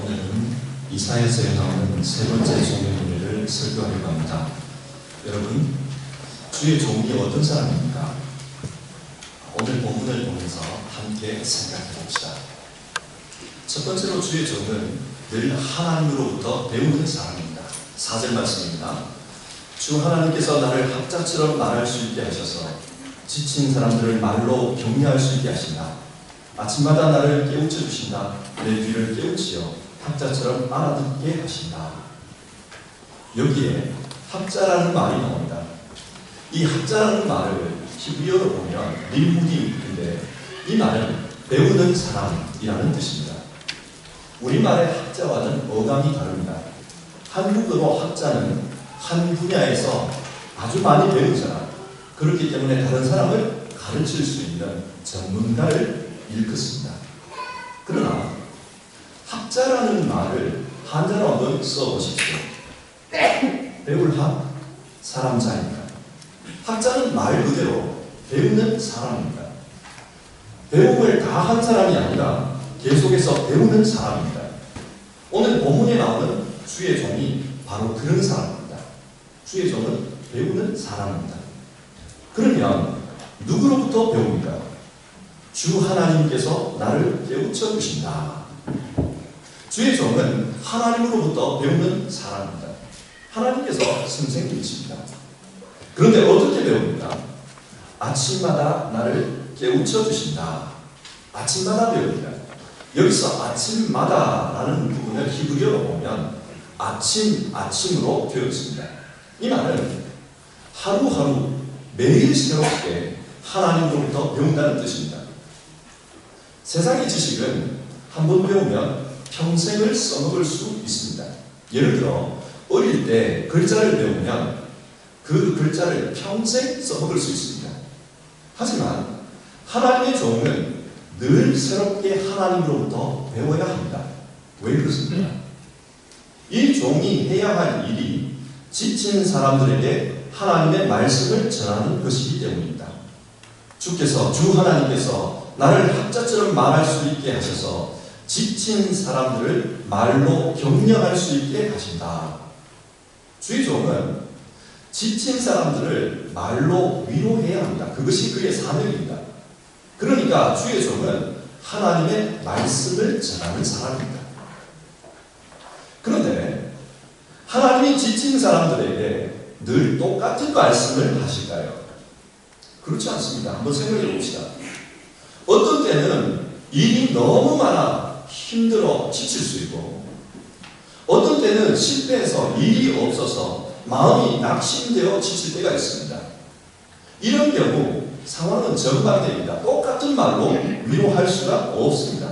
오늘은 이사야서에 나오는 세 번째 종의 노래를 설교하려고 합니다. 여러분, 주의 종이 어떤 사람입니까? 오늘 본문을 보면서 함께 생각해 봅시다. 첫 번째로 주의 종은 늘 하나님으로부터 배우는 사람입니다. 4절 말씀입니다. 주 하나님께서 나를 학자처럼 말할 수 있게 하셔서 지친 사람들을 말로 격려할 수 있게 하신다. 아침마다 나를 깨우쳐 주신다. 내 귀를 깨우치어 학자처럼 알아듣게 하신다. 여기에 학자라는 말이 나옵니다. 이 학자라는 말을 히브리어로 보면 림무디인데 이 말은 배우는 사람이라는 뜻입니다. 우리말의 학자와는 어감이 다릅니다. 한국어로 학자는 한 분야에서 아주 많이 배운 사람, 그렇기 때문에 다른 사람을 가르칠 수 있는 전문가를 일컫습니다. 그러나 학자라는 말을 한자로 한번 써보십시오. 배울 학, 사람자입니다. 학자는 말 그대로 배우는 사람입니다. 배움을 다 한 사람이 아니라 계속해서 배우는 사람입니다. 오늘 본문에 나오는 주의 종이 바로 그런 사람입니다. 주의 종은 배우는 사람입니다. 그러면 누구로부터 배웁니까? 주 하나님께서 나를 깨우쳐 주신다. 주의 종은 하나님으로부터 배우는 사람입니다. 하나님께서 선생님이십니다. 그런데 어떻게 배웁니까? 아침마다 나를 깨우쳐 주신다. 아침마다 배웁니다. 여기서 아침마다라는 부분을 히브리어로 보면 아침으로 되어 있습니다. 이 말은 하루하루 매일 새롭게 하나님으로부터 배운다는 뜻입니다. 세상의 지식은 한번 배우면 평생을 써먹을 수 있습니다. 예를 들어 어릴 때 글자를 배우면 그 글자를 평생 써먹을 수 있습니다. 하지만 하나님의 종은 늘 새롭게 하나님으로부터 배워야 합니다. 왜 그렇습니까? 이 종이 해야 할 일이 지친 사람들에게 하나님의 말씀을 전하는 것이기 때문입니다. 주께서, 주 하나님께서 나를 학자처럼 말할 수 있게 하셔서 지친 사람들을 말로 격려할 수 있게 하신다. 주의 종은 지친 사람들을 말로 위로해야 합니다. 그것이 그의 사명입니다. 그러니까 주의 종은 하나님의 말씀을 전하는 사람입니다. 그런데 하나님이 지친 사람들에게 늘 똑같은 말씀을 하실까요? 그렇지 않습니다. 한번 생각해 봅시다. 어떤 때는 일이 너무 많아 힘들어 지칠 수 있고, 어떤 때는 실패해서 일이 없어서 마음이 낙심되어 지칠 때가 있습니다. 이런 경우 상황은 정반대입니다. 똑같은 말로 위로할 수가 없습니다.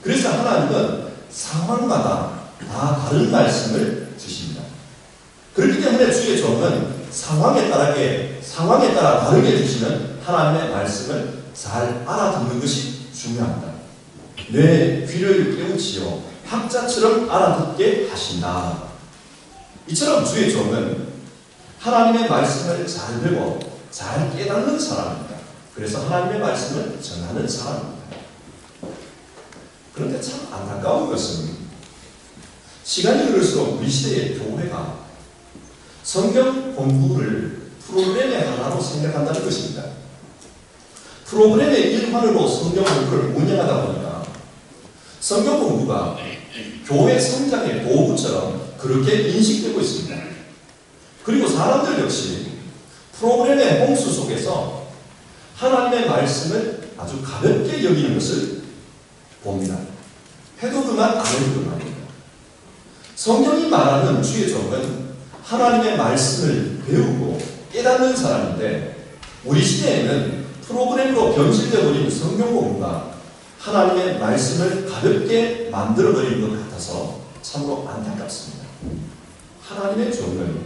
그래서 하나님은 상황마다 다 다른 말씀을 주십니다. 그렇기 때문에 주의 종은 상황에 따라 다르게 주시는 하나님의 말씀을 잘 알아듣는 것이 중요합니다. 내 귀를 깨우치어 학자처럼 알아듣게 하신다. 이처럼 주의 종은 하나님의 말씀을 잘 배워 잘 깨닫는 사람입니다. 그래서 하나님의 말씀을 전하는 사람입니다. 그런데 참 안타까운 것은 시간이 흐를수록 우리 시대의 교회가 성경 공부를 프로그램의 하나로 생각한다는 것입니다. 프로그램의 일환으로 성경 공부를 운영하다 보니까 성경 공부가 교회 성장의 도구처럼 그렇게 인식되고 있습니다. 그리고 사람들 역시 프로그램의 홍수 속에서 하나님의 말씀을 아주 가볍게 여기는 것을 봅니다. 해도 그만, 안 해도 그만입니다. 성경이 말하는 주의 종은 하나님의 말씀을 배우고 깨닫는 사람인데, 우리 시대에는 프로그램으로 변질되어 버린 성경 공부가 하나님의 말씀을 가볍게 만들어버리는 것 같아서 참으로 안타깝습니다. 하나님의 종은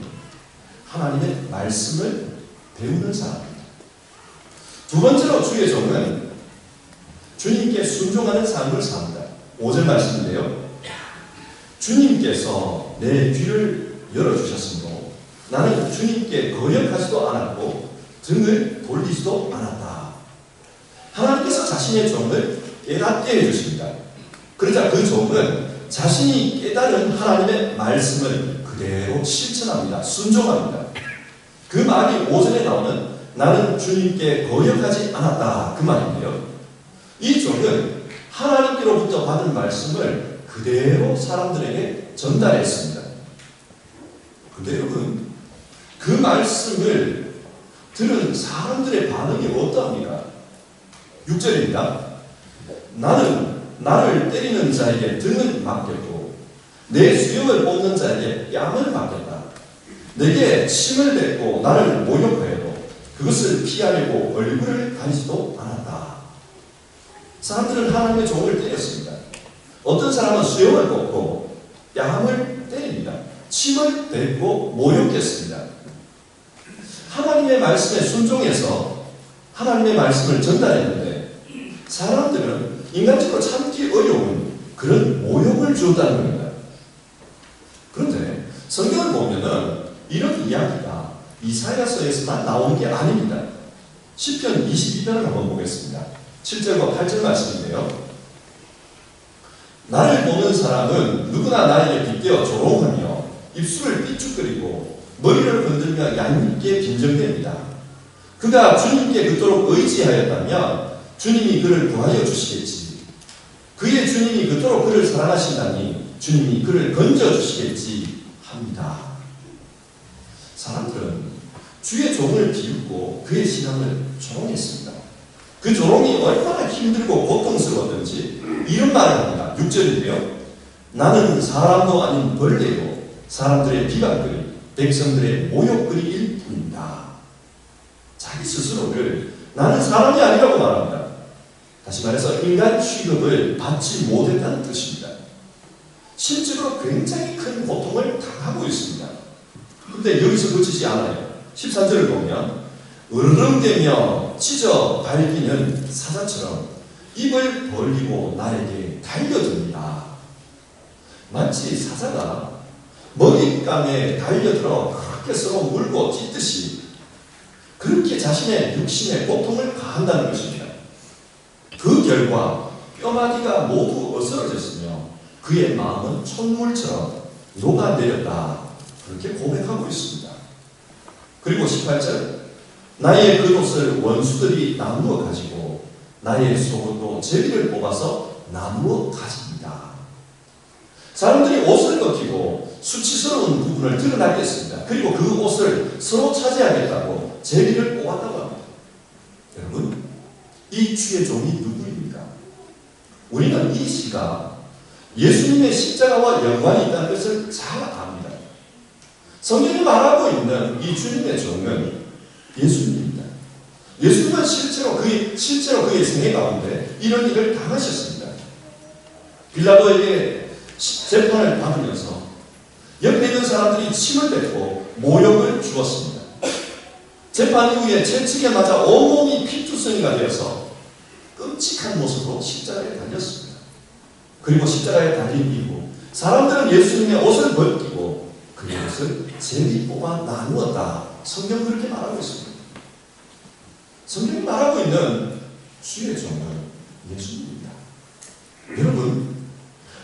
하나님의 말씀을 배우는 사람입니다. 두 번째로 주의 종은 주님께 순종하는 삶을 삽니다. 5절 말씀인데요. 주님께서 내 귀를 열어주셨으므로 나는 주님께 거역하지도 않았고 등을 돌리지도 않았다. 하나님께서 자신의 종을 깨닫게 해주십니다. 그러자 그 종은 자신이 깨달은 하나님의 말씀을 그대로 실천합니다. 순종합니다. 그 말이 5절에 나오는 나는 주님께 거역하지 않았다 그 말인데요. 이 종은 하나님께로부터 받은 말씀을 그대로 사람들에게 전달했습니다. 근데 여러분, 그 말씀을 들은 사람들의 반응이 어떠합니까? 6절입니다. 나는 나를 때리는 자에게 등을 맡겼고 내 수염을 뽑는 자에게 뺨을 맡겼다. 내게 침을 뱉고 나를 모욕하여도 그것을 피하려고 얼굴을 가리지도 않았다. 사람들은 하나님의 종을 때렸습니다. 어떤 사람은 수염을 뽑고 뺨을 때립니다. 침을 뱉고 모욕했습니다. 하나님의 말씀에 순종해서 하나님의 말씀을 전달했는데 사람들은 인간적으로 참기 어려운 그런 모욕을 주었다는 겁니다. 그런데 성경을 보면은 이런 이야기가 이사야서에서만 나오는 게 아닙니다. 시편 22편을 한번 보겠습니다. 7절과 8절 말씀인데요. 나를 보는 사람은 누구나 나에게 빗대어 조롱하며 입술을 삐죽거리고 머리를 흔들며 얄밉게 빈정댑니다. 그가 주님께 그토록 의지하였다면 주님이 그를 구하여 주시겠지. 그의 주님이 그토록 그를 사랑하신다니 주님이 그를 건져주시겠지 합니다. 사람들은 주의 종을 비웃고 그의 신앙을 조롱했습니다. 그 조롱이 얼마나 힘들고 고통스러웠던지 이런 말을 합니다. 6절인데요. 나는 사람도 아닌 벌레요 사람들의 비방거리 백성들의 모욕거리일 뿐입니다. 자기 스스로를 나는 사람이 아니라고 말합니다. 다시 말해서 인간 취급을 받지 못했다는 뜻입니다. 실제로 굉장히 큰 고통을 당하고 있습니다. 그런데 여기서 그치지 않아요. 13절을 보면 으르렁대며 찢어 밟히는 사자처럼 입을 벌리고 나에게 달려듭니다. 마치 사자가 먹잇감에 달려들어 그렇게 서로 물고 찢듯이 그렇게 자신의 육신의 고통을 가한다는 것입니다. 그 결과 뼈마디가 모두 어스러졌으며 그의 마음은 촛물처럼 녹아내렸다. 그렇게 고백하고 있습니다. 그리고 18절 나의 겉옷을 원수들이 나누어 가지고 나의 속옷도 제비를 뽑아서 나누어 가집니다. 사람들이 옷을 벗기고 수치스러운 부분을 드러나게 했습니다. 그리고 그 옷을 서로 차지하겠다고 제비를 뽑았다고 합니다. 여러분, 이 주의 종이 누구입니까? 우리는 이 시가 예수님의 십자가와 연관이 있다는 것을 잘 압니다. 성경이 말하고 있는 이 주님의 종은 예수님입니다. 예수님은 실제로 그의 생애 가운데 이런 일을 당하셨습니다. 빌라도에게 재판을 받으면서 옆에 있는 사람들이 침을 뱉고 모욕을 주었습니다. 재판 이후에 채찍에 맞아 온몸이 피투성이가 되어서 끔찍한 모습으로 십자가에 달렸습니다. 그리고 십자가에 달린 이후 사람들은 예수님의 옷을 벗기고 그의 옷을 제비 뽑아 나누었다. 성경은 그렇게 말하고 있습니다. 성경이 말하고 있는 주의 종은 예수님입니다. 여러분,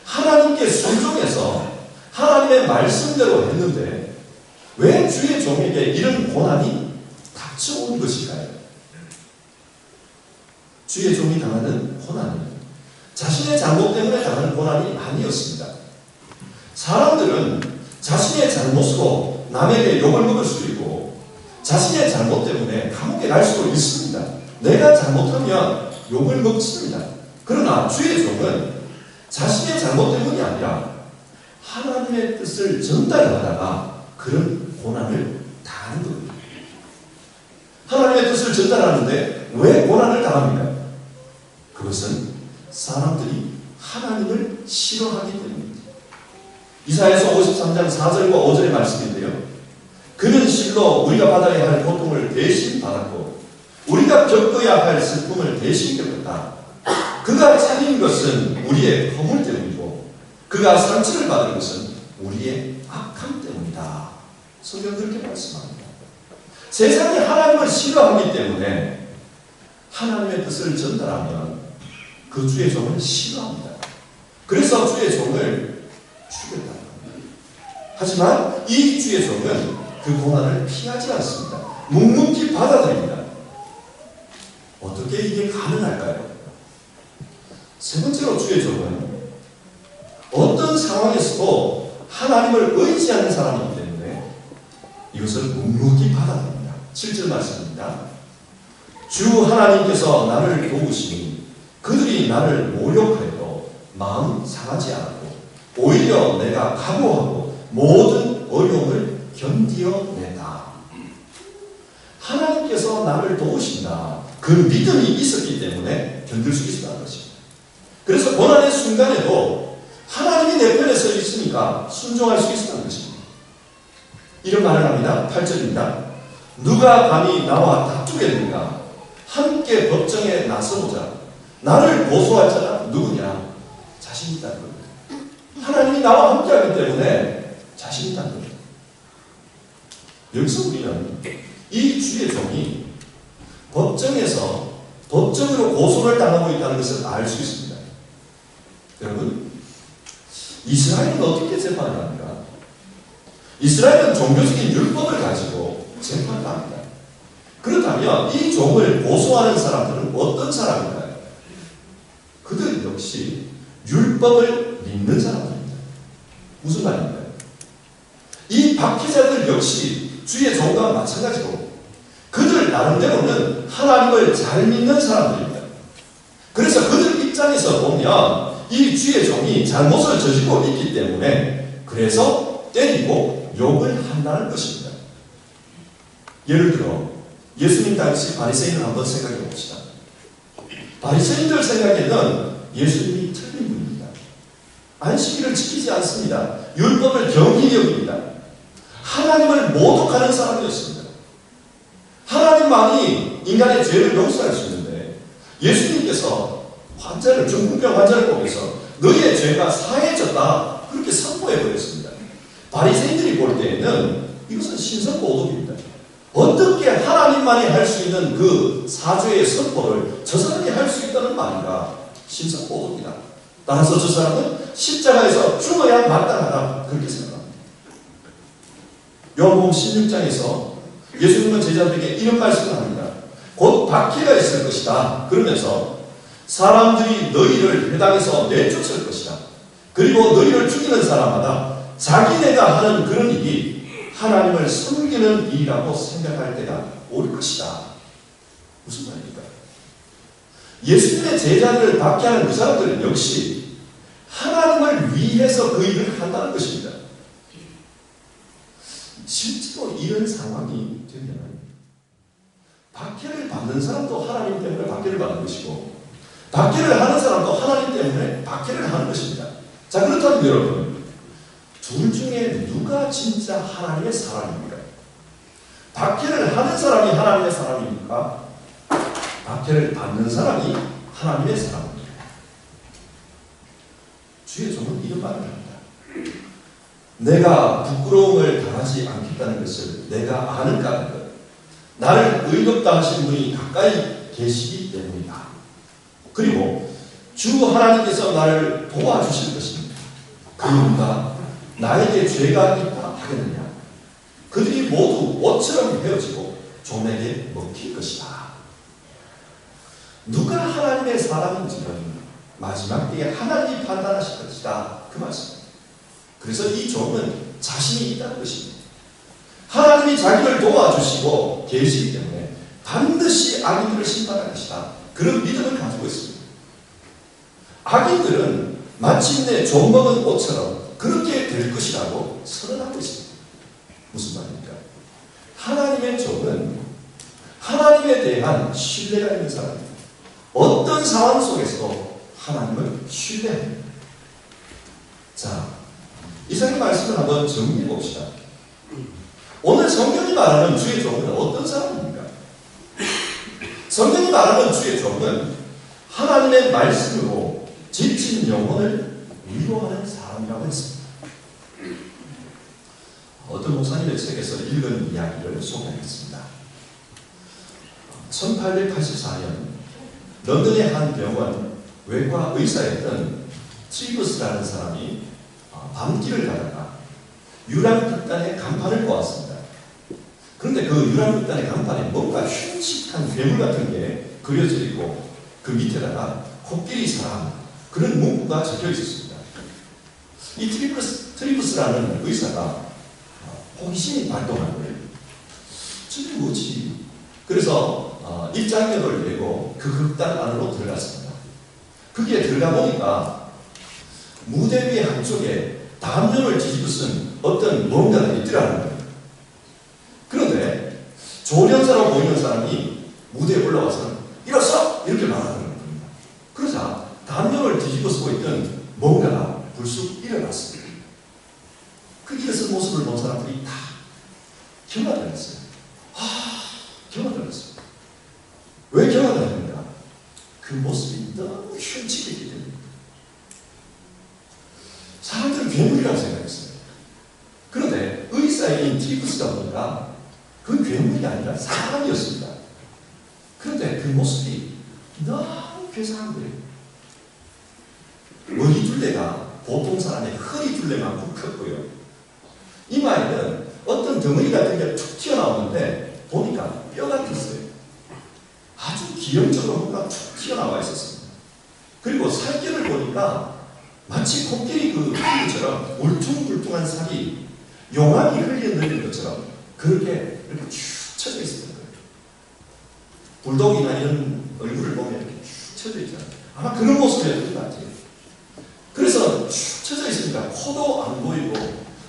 하나님께 순종해서 하나님의 말씀대로 했는데 왜 주의 종에게 이런 고난이 닥쳐온 것일까요? 주의 종이 당하는 고난은 자신의 잘못 때문에 당하는 고난이 아니었습니다. 사람들은 자신의 잘못으로 남에게 욕을 먹을 수 있고 자신의 잘못 때문에 감옥에 갈 수도 있습니다. 내가 잘못하면 욕을 먹습니다. 그러나 주의 종은 자신의 잘못 때문이 아니라 하나님의 뜻을 전달하다가 그런 고난을 당하는 겁니다. 하나님의 뜻을 전달하는데 왜 고난을 당합니까? 그것은 사람들이 하나님을 싫어하기 때문입니다. 이사야서 53장 4절과 5절의 말씀인데요. 그는 실로 우리가 받아야 할 고통을 대신 받았고 우리가 겪어야 할 슬픔을 대신 겪었다. 그가 차린 것은 우리의 허물 때문이고 그가 상처를 받은 것은 우리의 악함 때문이다. 성경은 그렇게 말씀합니다. 세상이 하나님을 싫어하기 때문에 하나님의 뜻을 전달하면 그 주의 종을 싫어합니다. 그래서 주의 종을 죽였다는 겁니다. 하지만 이 주의 종은 그 고난을 피하지 않습니다. 묵묵히 받아들입니다. 어떻게 이게 가능할까요? 세 번째로 주의 종은 어떤 상황에서도 하나님을 의지하는 사람이기 때문에 이것을 묵묵히 받아들입니다. 7절 말씀입니다. 주 하나님께서 나를 도우시니 그들이 나를 모욕하여도 마음 상하지 않고 오히려 내가 각오하고 모든 어려움을 견디어낸다. 하나님께서 나를 도우신다. 그 믿음이 있었기 때문에 견딜 수 있었다는 것입니다. 그래서 고난의 순간에도 하나님이 내 편에 서 있으니까 순종할 수 있었다는 것입니다. 이런 말을 합니다. 8절입니다. 누가 감히 나와 다투겠는가? 함께 법정에 나서보자. 나를 고소할 자가 누구냐? 자신 있다는 겁니다. 하나님이 나와 함께하기 때문에 자신 있다는 겁니다. 여기서 우리는 이 주의 종이 법정에서 법정으로 고소를 당하고 있다는 것을 알 수 있습니다. 여러분, 이스라엘은 어떻게 재판을 합니까? 이스라엘은 종교적인 율법을 가지고 재판을 합니다. 그렇다면 이 종을 고소하는 사람들은 어떤 사람인가요? 그들 역시 율법을 믿는 사람들입니다. 무슨 말인가요? 이 박해자들 역시 주의 종과 마찬가지로 그들 나름대로는 하나님을 잘 믿는 사람들입니다. 그래서 그들 입장에서 보면 이 주의 종이 잘못을 저지르고 있기 때문에 그래서 때리고 욕을 한다는 것입니다. 예를 들어 예수님 당시 바리새인을 한번 생각해 봅시다. 바리새인들 생각에는 예수님이 틀린 분입니다. 안식일을 지키지 않습니다. 율법을 경히 여깁니다. 하나님을 모독하는 사람이었습니다. 하나님만이 인간의 죄를 용서할 수 있는데 예수님께서 중풍병 환자를 보면서 너희의 죄가 사해졌다 그렇게 선포해버렸습니다. 바리새인들이 볼 때에는 이것은 신성모독입니다. 어떻게 하나님만이 할 수 있는 그 사죄의 선포를 저 사람이 할 수 있다는 말인가? 신성모독이다. 따라서 저 사람은 십자가에서 죽어야 마땅하다 그렇게 생각합니다. 요한복음 16장에서 예수님은 제자들에게 이런 말씀을 합니다. 곧 박해가 있을 것이다. 그러면서 사람들이 너희를 회당에서 내쫓을 것이다. 그리고 너희를 죽이는 사람마다 자기네가 하는 그런 일이 하나님을 섬기는 일이라고 생각할 때가 올 것이다. 무슨 말입니까? 예수님의 제자들을 박해하는 그 사람들은 역시 하나님을 위해서 그 일을 한다는 것입니다. 실제로 이런 상황이 되면 박해를 받는 사람도 하나님 때문에 박해를 받는 것이고 박해를 하는 사람도 하나님 때문에 박해를 하는 것입니다. 자, 그렇다면 여러분, 둘 중에 누가 진짜 하나님의 사람입니까? 박해를 하는 사람이 하나님의 사람입니까? 박해를 받는 사람이 하나님의 사람입니다. 주의 종은 이런 말을 합니다. 내가 부끄러움을 당하지 않겠다는 것을 내가 아는가 하는 것. 나를 의롭다 하신 분이 가까이 계시기 때문이다. 그리고 주 하나님께서 나를 도와주실 것입니다. 그 누가 나에게 죄가 있다 하겠느냐? 그들이 모두 옷처럼 헤어지고 종에게 먹힐 것이다. 누가 하나님의 사람인지는 마지막 때에 하나님이 판단하실 것이다. 그 말씀입니다. 그래서 이 종은 자신이 있다는 것입니다. 하나님이 자기를 도와주시고 계시기 때문에 반드시 악인들을 심판할 것이다. 그런 믿음을 가지고 있습니다. 악인들은 마침내 종 먹은 옷처럼 그렇게 될 것이라고 선언하고 있습니다. 무슨 말입니까? 하나님의 종은 하나님에 대한 신뢰가 있는 사람입니다. 어떤 상황 속에서도 하나님을 신뢰합니다. 자, 이상의 말씀을 한번 정리해 봅시다. 오늘 성경이 말하는 주의 종은 어떤 사람입니까? 성경이 말하는 주의 종은 하나님의 말씀으로 지친 영혼을 위로하는 사람이라고 했습니다. 어떤 목사님의 책에서 읽은 이야기를 소개하겠습니다. 1884년 런던의 한 병원 외과 의사였던 트리버스라는 사람이 밤길을 가다가 유랑극단의 간판을 보았습니다. 그런데 그 유랑극단의 간판에 뭔가 흉측한 괴물 같은 게 그려져 있고 그 밑에다가 코끼리 사람 그런 문구가 적혀 있었습니다. 이 트리프스라는 의사가 호기심이 발동한 거예요. 저게 뭐지? 그래서 입장료를 내고 그 극단 안으로 들어갔습니다. 거기에 들어가 보니까 무대 위의 한쪽에 담요를 뒤집어 쓴 어떤 뭔가가 있더라는 거예요. 그런데 조련사로 보이는 사람이 무대에 올라와서 일어서! 이렇게 말하는 겁니다. 그러자 담요를 뒤집어 쓰고 있던 뭔가가 불쑥 일어났습니다. 그 일어선 모습을 본 사람들이 다 경악을 했어요. 왜 경악을 했는가? 그 모습이 너무 흉측했기 때문입니다. 사람들은 괴물이라고 생각했어요. 그런데 의사인 트리프스가 보니까 그 괴물이 아니라 사람이었습니다. 그런데 그 모습이 너무 괴상한 거예요. 머리 둘레가 보통 사람의 허리 둘레만큼 컸고요. 이마에는 어떤 덩어리 같은 게 툭 튀어나오는데 보니까 뼈 같았어요. 아주 기형적으로 뭔가 툭 튀어나와 있었습니다. 그리고 살결을 보니까 마치 코끼리 그 피부처럼 울퉁불퉁한 살이 용암이 흘려내리는 것처럼 그렇게 이렇게 쭉 쳐져 있었던 거예요. 불독이나 이런 얼굴을 보면 이렇게 쭉 쳐져 있잖아요. 아마 그런 모습이었던 것 같아요. 그래서 쭉 쳐져 있으니까 코도 안 보이고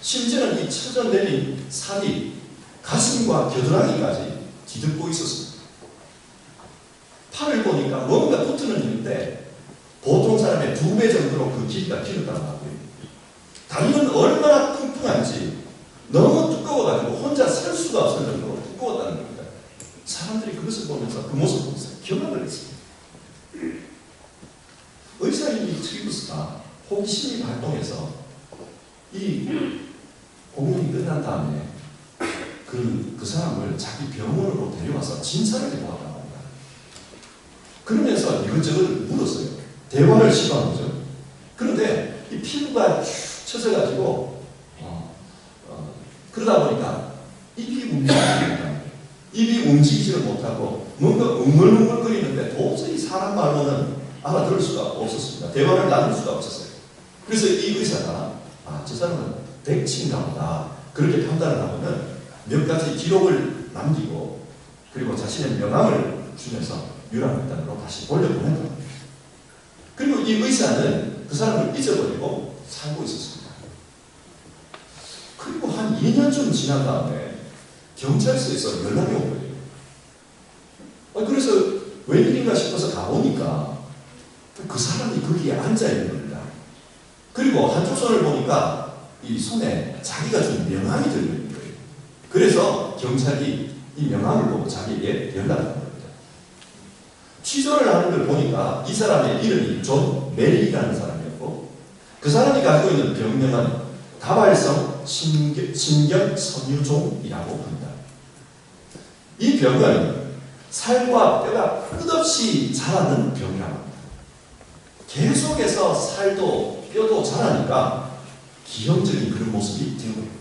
심지어는 이 쳐져 내린 살이 가슴과 겨드랑이까지 뒤덮고 있었습니다. 팔을 보니까 뭔가 붙는 일인데 보통 사람의 2배 정도로 그 길이가 길었다고 하고요. 다리는 얼마나 뚱뚱한지 너무 두꺼워가지고 혼자 설 수가 없을 정도로 두꺼웠다는 겁니다. 사람들이 그것을 보면서 그 모습을 보면서 경악을 했습니다. 의사인 이 트리프스가 호기심이 발동해서 이 공연이 끝난 다음에 그 사람을 자기 병원으로 데려와서 진찰을 해보았다고 합니다. 그러면서 이것저것 물었어요. 대화를 시도한 거죠. 그런데 이 피부가 쭉 쳐져가지고 그러다 보니까 입이 움직이지를 못하고 뭔가 웅얼웅얼거리는데 도저히 사람 말로는 알아들을 수가 없었습니다. 대화를 나눌 수가 없었어요. 그래서 이 의사가 저 사람은 백치인가 보다 그렇게 판단을 하고는 몇 가지 기록을 남기고 그리고 자신의 명함을 주면서 유랑극단으로 다시 돌려보낸다. 그리고 이 의사는 그 사람을 잊어버리고 살고 있었습니다. 그리고 한 2년쯤 지난 다음에 경찰서에서 연락이 온 거예요. 그래서 웬일인가 싶어서 가보니까 그 사람이 거기에 앉아있는 겁니다. 그리고 한쪽 손을 보니까 이 손에 자기가 준 명함이 들어있는 거예요. 그래서 경찰이 이 명함을 보고 자기에게 연락을 한 겁니다. 취조를 하는 걸 보니까 이 사람의 이름이 존 메리라는 사람이었고 그 사람이 가지고 있는 병명은 다발성 신경섬유종이라고 합니다. 이 병은 살과 뼈가 끝없이 자라는 병이라고 합니다. 계속해서 살도 뼈도 자라니까 기형적인 그런 모습이 되고 있습니다.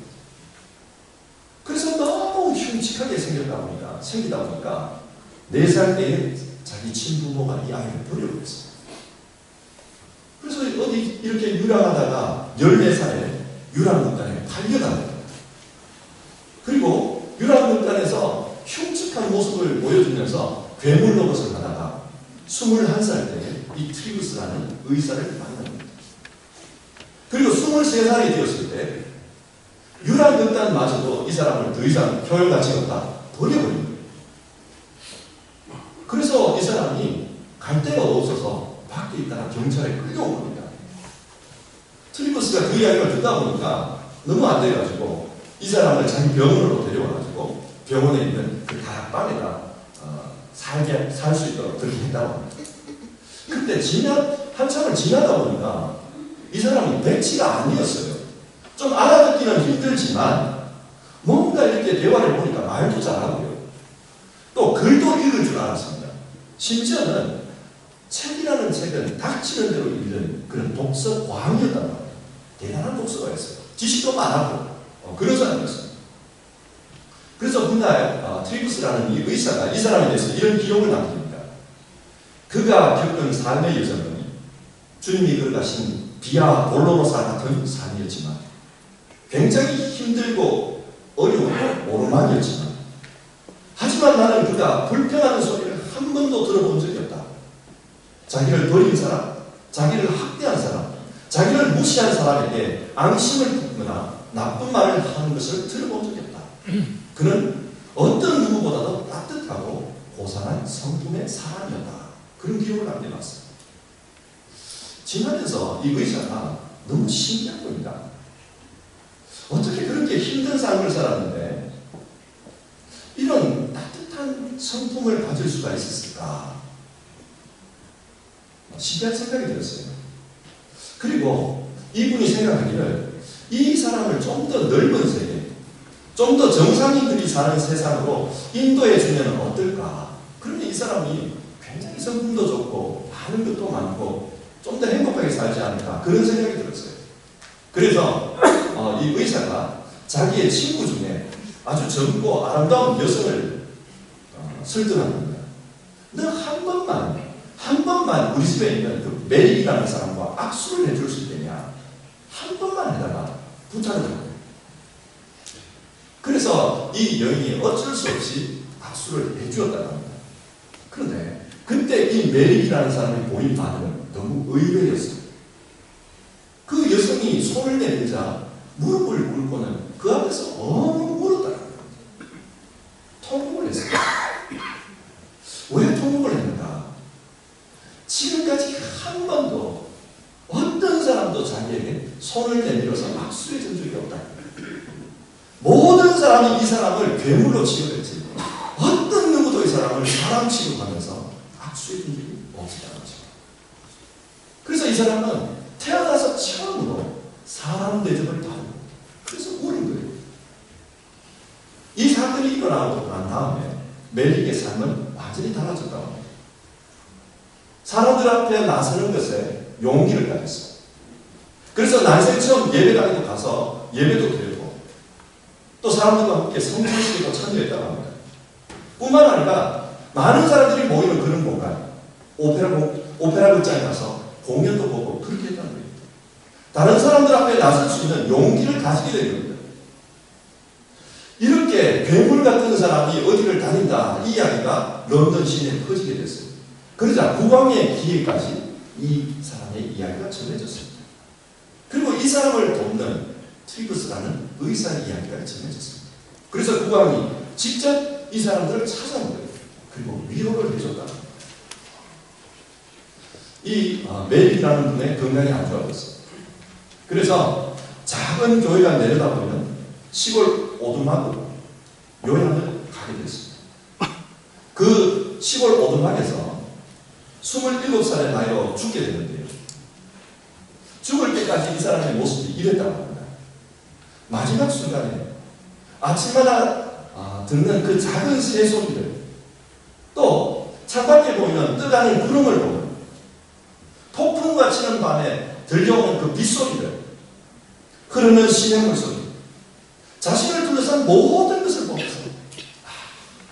그래서 너무 흉측하게 생기다 보니까 4살 때에 자기 친부모가 이 아이를 버려버렸어요. 그래서 어디 이렇게 유랑하다가 14살에 유랑극단에 팔려갑니다. 그리고 유랑극단에서 흉측한 모습을 보여주면서 괴물 노릇을 하다가 21살 때에 이 트리프스라는 의사를 만납니다. 그리고 23살이 되었을 때 유랑극단마저도 이 사람을 더 이상 교육 가치가 없다 버려버린 거예요. 그래서 이 사람이 갈 데가 없어서 밖에 있다가 경찰에 끌려온 겁니다. 트리프스가 그 이야기를 듣다 보니까 너무 안 돼가지고 이 사람을 자기 병원으로 데려와가지고 병원에 있는 그 다락방에다 살 수 있도록 그렇게 했다고 합니다. 근데 한참을 지나다 보니까 이 사람이 백치가 아니었어요. 좀 알아듣기는 힘들지만 뭔가 이렇게 대화를 보니까 말도 잘하고요. 또 글도 읽을 줄 알았습니다. 심지어는 책이라는 책은 닥치는 대로 읽는 그런 독서 광이었단 말이에요. 대단한 독서가 있어요. 지식도 많았고 그런 사람이었어요. 그래서 훗날 트리브스라는 이 의사가 이 사람에 대해서 이런 기록을 남깁니다. 그가 겪은 삶의 여정은 주님이 그를 가신 비아 돌로로사 같은 삶이었지만 굉장히 힘들고 어려운 오르막이었지만 하지만 나는 그가 불평하는 소리를 한 번도 들어본 적이 없다. 자기를 버린 사람, 자기를 학대한 사람, 자기를 무시한 사람에게 앙심을 품거나 나쁜 말을 하는 것을 들어본 적이 없다. 그는 어떤 누구보다도 따뜻하고 고상한 성품의 사람이었다. 그런 기록을 남겨놨어요. 지나면서 이 의사가 너무 신기한 겁니다. 어떻게 그렇게 힘든 삶을 살았는데 이런 따뜻한 성품을 가질 수가 있었을까? 신기한 생각이 들었어요. 그리고 이분이 생각하기를 이 사람을 좀 더 넓은 세계, 좀 더 정상인들이 사는 세상으로 인도해 주면 어떨까? 그러면 이 사람이 굉장히 성품도 좋고 많은 것도 많고 좀 더 행복하게 살지 않을까? 그런 생각이 들었어요. 그래서 이 의사가 자기의 친구 중에 아주 젊고 아름다운 여성을 설득한 겁니다. 너 한 번만 우리 집에 있는 그 메리라는 사람과 악수를 해줄 수 있겠냐? 한 번만 해다가 부탁을 한 거예요. 그래서 이 여인이 어쩔 수 없이 악수를 해주었다고 합니다. 그런데 그때 이 메리라는 사람이 보인 반응은 너무 의외였어요. 그 여성이 손을 내밀자 무릎을 꿇고는 그 앞에서 엉엉 울었다는 거예요. 통곡을 했어요. 왜 통곡을 했는가? 지금까지 한 번도 어떤 사람도 자기에게 손을 내밀어서 악수해 준 적이 없다. 모든 사람이 이 사람을 괴물로 취급했지 어떤 누구도 이 사람을 사람 취급하면서 악수해 준 적이 없었다는 거죠. 그래서 이 사람은 태어나서 처음으로 사람 대접을 받고 그래서 우는 거예요. 이 사건이 일어나고 난 다음에 메릭의 삶은 완전히 달라졌다고 합니다. 사람들 앞에 나서는 것에 용기를 가졌어요. 그래서 난생 처음 예배당에도 가서 예배도 드리고 또 사람들과 함께 성찬식에도 참여했다고 합니다. 뿐만 아니라 많은 사람들이 모이는 그런 공간, 오페라 극장에 가서 공연도 보고 그렇게 했다는 거예요. 다른 사람들 앞에 나설 수 있는 용기를 가지게 된 겁니다. 이렇게 괴물 같은 사람이 어디를 다닌다 이 이야기가 런던 시내에 퍼지게 됐어요. 그러자 국왕의 귀에까지 이 사람의 이야기가 전해졌습니다. 그리고 이 사람을 돕는 트리브스라는 의사의 이야기가 전해졌습니다. 그래서 국왕이 직접 이 사람들을 찾아온 거예요. 그리고 위로를 해줬다. 이 메리라는 분의 건강이 안 좋아졌어요. 그래서 작은 교회가 내려다보면 시골 오두막으로 요양을 가게 됐습니다. 그 시골 오두막에서 27살의 나이로 죽게 됐는데요. 죽을 때까지 이 사람의 모습이 이랬다고 합니다. 마지막 순간에 아침마다 듣는 그 작은 새소리를 또 창밖에 보이는 뜨가는 구름을 보면 폭풍과 치는 밤에 들려오는 그 빗소리를 흐르는 시냇물 소리 자신을 둘러싼 모든 것을 보면서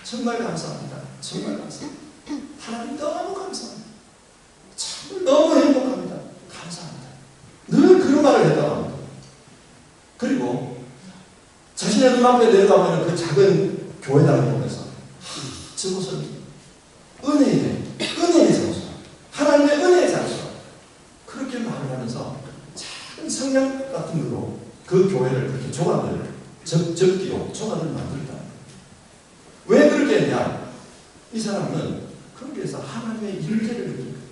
정말 감사합니다. 정말 감사합니다. 하나님 너무 감사합니다. 참 너무 행복합니다. 감사합니다. 늘 그런 말을 했다고 합니다. 그리고 자신의 눈앞에 내려다보는 그 작은 교회당을 보면서 저것은 은혜의 장소다. 하나님의 은혜의 장소다. 그렇게 말을 하면서 작은 성냥 같은 거로 그 교회를 그렇게 접기로 조각을 만들었다. 왜 그렇게 했냐? 이 사람은 거기에서 하나님의 임재를 느낀 거예요.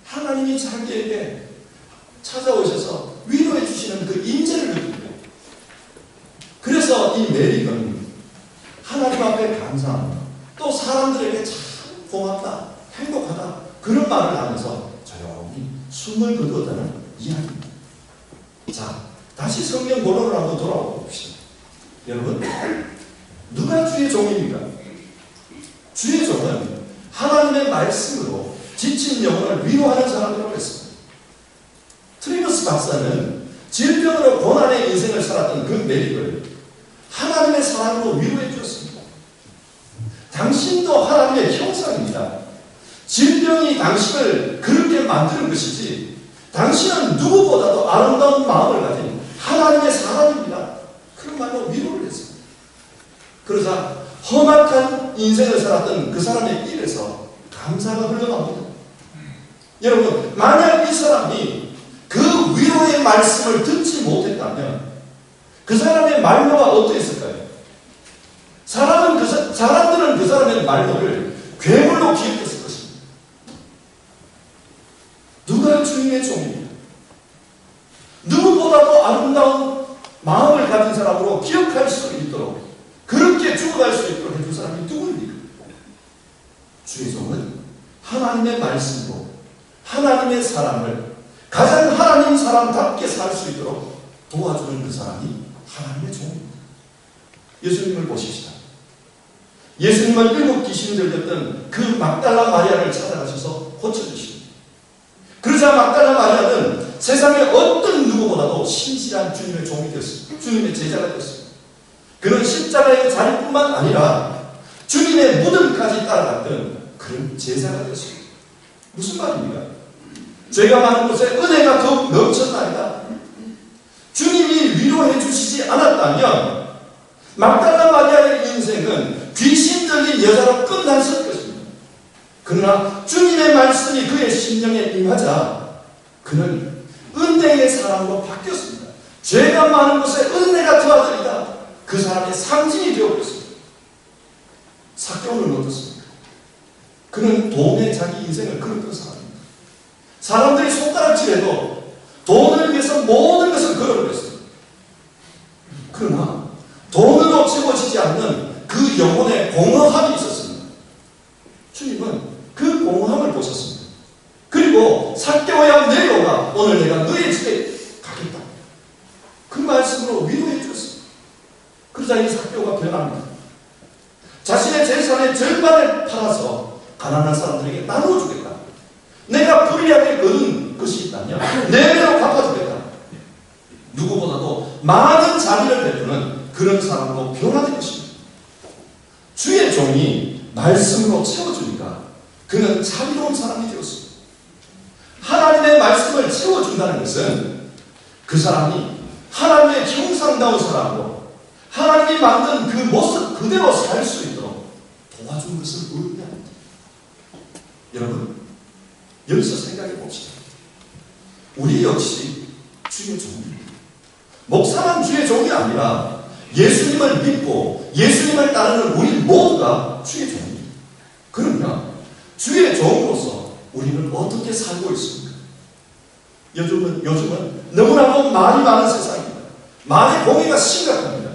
하나님이 자기에게 찾아오셔서 위로해 주시는 그 임재를 느낀 거예요. 그래서 이 메릭은 하나님 앞에 감사합니다. 또 사람들에게 참 고맙다, 행복하다 그런 말을 하면서 조용히 숨을 거두었다는 이야기입니다. 자, 다시 성경 본론으로 한번 돌아와 봅시다. 여러분, 누가 주의 종입니까? 주의 종은 하나님의 말씀으로 지친 영혼을 위로하는 사람이라고 했습니다. 트리버스 박사는 질병으로 고난의 인생을 살았던 그 메릭을 하나님의 사랑으로 위로해 주었습니다. 당신도 하나님의 형상입니다. 질병이 당신을 그렇게 만드는 것이지 당신은 누구보다도 아름다운 마음을 가진 하나님의 사람입니다. 그런 말로 위로를 했습니다. 그러자 험악한 인생을 살았던 그 사람의 입에서 감사가 흘러나옵니다. 여러분, 만약 이 사람이 그 위로의 말씀을 듣지 못했다면 그 사람의 말로가 어떠했을까요? 사람들은 그 사람의 말로를 괴물로 기억했을 것입니다. 누가 주님의 종입니다. 누구보다도 아름다운 마음을 가진 사람으로 기억할 수 있도록 그렇게 죽어갈 수 있도록 해준 사람이 누구입니까? 주의 종은 하나님의 말씀으로 하나님의 사랑을 가장 하나님 사람답게 살 수 있도록 도와주는 그 사람이 하나님의 종입니다. 예수님을 보십시다. 예수님을 일곱 귀신이 들렸던 그 막달라 마리아를 찾아가셔서 고쳐주십니다. 그러자 막달라 마리아는 세상의 어떤 누구보다도 신실한 주님의 종이 되었습니다. 주님의 제자가 되었습니다. 그는 십자가의 자리뿐만 아니라 주님의 무덤까지 따라갔던 그런 제자가 되었습니다. 무슨 말입니까? 죄가 많은 곳에 은혜가 더욱 넘쳤나이다. 주님이 위로해 주시지 않았다면 막달라 마리아의 인생은 귀신 들린 여자로 끝났을 것입니다. 그러나 주님의 말씀이 그의 심령에 임하자 그는 은혜의 사람으로 바뀌었습니다. 죄가 많은 곳에 은혜가 더하더이다. 그 사람의 상징이 되어버렸습니다. 삭개오는 어떻습니까? 그는 돈에 자기 인생을 걸었던 사람입니다. 사람들이 손가락질해도 돈을 위해서 모든 것을 걸어버렸습니다. 그러나 돈으로 채워지지 않는 그 영혼의 공허함이 있었습니다. 주님은 그 공허함을 보셨습니다. 그리고 삭개오야 내려오라. 오늘 내가 너의 집에 가겠다. 그 말씀으로 위로해 주었습니다. 그러자 이 삭개오가 변합니다. 자신의 재산의 절반을 팔아서 가난한 사람들에게 나눠주겠다. 내가 불의하게 거둔 것이 있다면 내 배로 갚아주겠다. 누구보다도 많은 자비를 베푸는 그런 사람으로 변화된 것입니다. 주의 종이 말씀으로 채워주니까 그는 자비로운 사람이 되었습니다. 하나님의 말씀을 채워준다는 것은 그 사람이 하나님의 형상다운 사람으로 하나님이 만든 그 모습 그대로 살 수 있도록 도와준 것을 의미합니다. 여러분, 여기서 생각해 봅시다. 우리 역시 주의 종입니다. 목사만 주의 종이 아니라 예수님을 믿고 예수님을 따르는 우리 모두가 주의 종입니다. 그러면 주의 종으로서 우리는 어떻게 살고 있습니까? 요즘은 너무나도 말이 많은 세상입니다. 말의 공해가 심각합니다.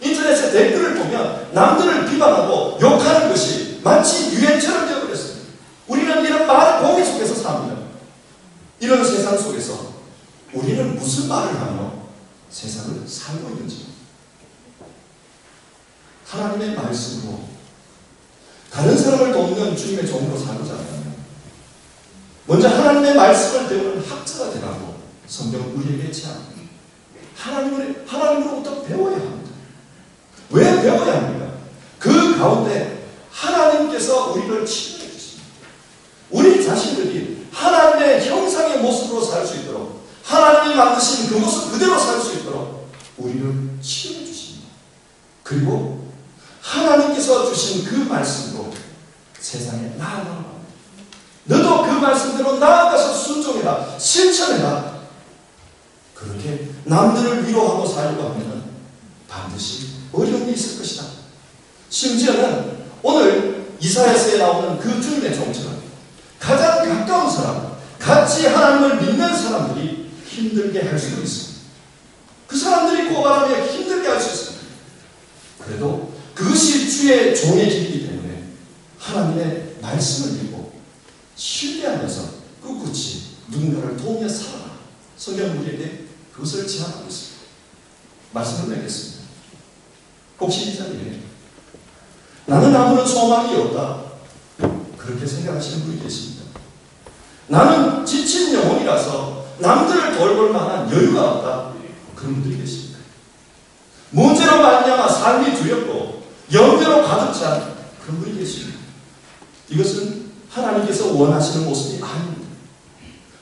인터넷에 댓글을 보면 남들을 비방하고 욕하는 것이 마치 유행처럼 되어버렸습니다. 우리는 이런 말의 공해 속에서 삽니다. 이런 세상 속에서 우리는 무슨 말을 하며 세상을 살고 있는지 하나님의 말씀으로 다른 사람을 돕는 주님의 종으로 살고자 한다면 먼저 하나님의 말씀을 배우는 학자가 되라고 성경은 우리에게 제안합니다. 하나님으로부터 배워야 합니다. 왜 배워야 합니까? 그 가운데 하나님께서 우리를 치료해 주십니다. 우리 자신들이 하나님의 형상의 모습으로 살 수 있도록 하나님이 만드신 그 모습 그대로 살 수 있도록 우리를 치료해 주십니다. 그리고 하나님께서 주신 그 말씀으로 세상에 나아가라 합니다. 너도 그 말씀대로 나아가서 순종해라. 실천해라. 그렇게 남들을 위로하고 살려고 하면 반드시 어려움이 있을 것이다. 심지어는 오늘 이사야서에 나오는 그 주님의 종처럼 가장 가까운 사람, 같이 하나님을 믿는 사람들이 힘들게 할 수도 있습니다. 그 사람들이 고발하며 힘들게 할 수 있습니다. 그래도 그것이 주의 종의 길이기 때문에 하나님의 말씀을 믿고 신뢰하면서 꿋꿋이 누군가를 도우며 살아라. 성경은 우리에게 그것을 제안하고 있습니다. 말씀을 맺겠습니다. 혹시 이 자리에 나는 아무런 소망이 없다 그렇게 생각하시는 분이 계십니다. 나는 지친 영혼이라서 남들을 돌볼 만한 여유가 없다. 그런 분들이 계십니다. 문제로 말미암아 삶이 두렵고 염려로 가득 찬 그런 분이 계십니다. 이것은 하나님께서 원하시는 모습이 아닙니다.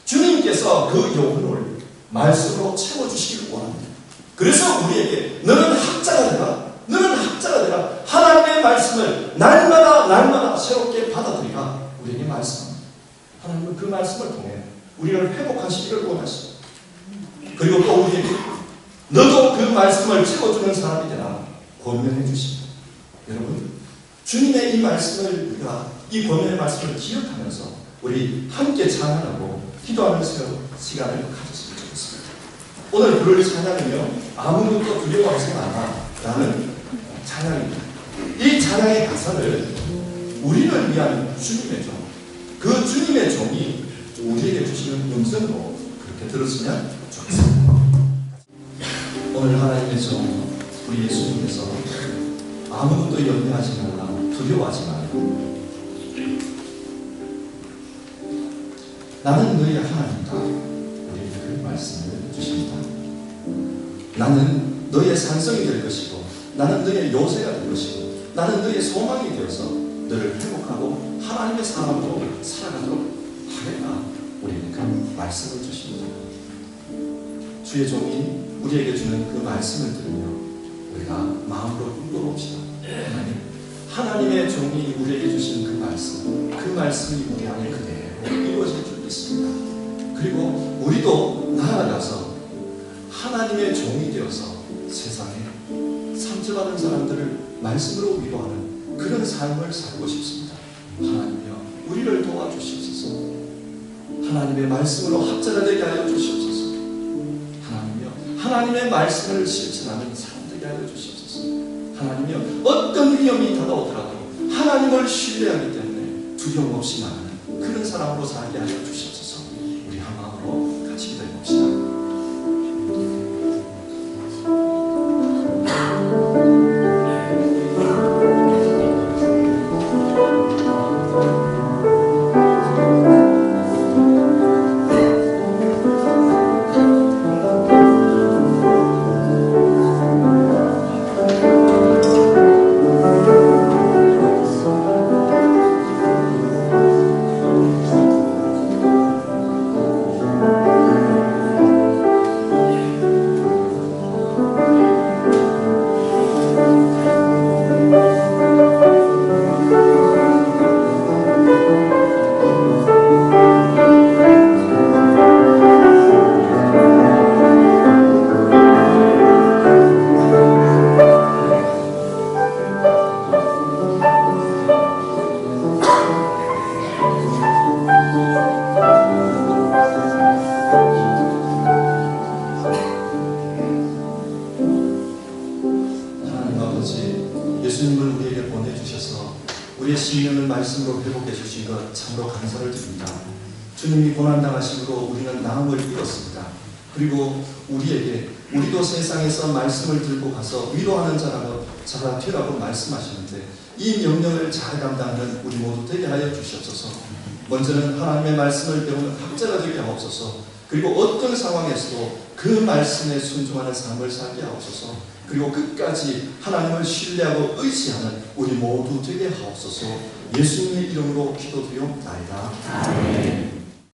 주님께서 그 영혼을 말씀으로 채워주시기를 원합니다. 그래서 우리에게 너는 학자가 되라. 너는 학자가 되라. 하나님의 말씀을 날마다 새롭게 받아들이라. 우리에게 말씀합니다. 하나님은 그 말씀을 통해 우리를 회복하시기를 원하십니다. 그리고 또 우리에게 너도 그 말씀을 채워주는 사람이 되라. 권면해 주십니다. 여러분, 주님의 이 말씀을 우리가 이 권면의 말씀을 기억하면서 우리 함께 찬양하고 기도하는 시간을 가졌으면 좋겠습니다. 오늘 부를 찬양은요, 아무것도 두려워하지 마라 라는 찬양입니다. 이 찬양의 가사를 우리를 위한 주님의 종, 그 주님의 종이 우리에게 주시는 음성으로 그렇게 들었으면 좋겠습니다. 오늘 하나님의 종, 우리 예수님께서 아무것도 염려하지 말라, 두려워하지 말라. 나는 너희의 하나님이다. 우리에게 그 말씀을 주십니다. 나는 너희의 산성이 될 것이고, 나는 너희의 요새가 될 것이고, 나는 너희의 소망이 되어서 너를 회복하고 하나님의 사람으로 살아가도록 하겠다. 우리에게 그 말씀을 주십니다. 주의 종이 우리에게 주는 그 말씀을 들으며 우리가 마음으로 꿈꿔봅시다. 하나님의 종이 우리에게 주신 그 말씀이 우리 안에 그대로 이루어질 줄 믿습니다. 그리고 우리도 나아가서 하나님의 종이 되어서 세상에 상처받은 사람들을 말씀으로 위로하는 그런 삶을 살고 싶습니다. 하나님이여, 우리를 도와주시옵소서. 하나님의 말씀으로 학자가 되게 하여 주시옵소서. 하나님이여, 하나님의 말씀을 실천하는 사람 되게 하여 주시옵소서. 하나님이여, 어떤 위험이 다가오더라도 하나님을 신뢰하기 때문에 두려움 없이 나가는 그런 사람으로 살게 하여 주시옵소서. 우리 한 마음으로 같이 기도해 봅시다. 예수님을 우리에게 보내주셔서 우리의 심령을 말씀으로 회복해 주신 것 참으로 감사를 드립니다. 주님이 고난당하심으로 우리는 나음을 잃었습니다. 그리고 우리도 세상에서 말씀을 들고 가서 위로하는 자가 되라고 말씀하시는데 이 명령을 잘 감당하는 우리 모두 되게 하여 주시옵소서. 먼저는 하나님의 말씀을 배우는 학자가 되게 하옵소서. 그리고 어떤 상황에서도 그 말씀에 순종하는 삶을 살게 하옵소서. 그리고 끝까지 하나님을 신뢰하고 의지하는 우리 모두 되게 하옵소서. 예수님의 이름으로 기도드리옵나이다. 아멘.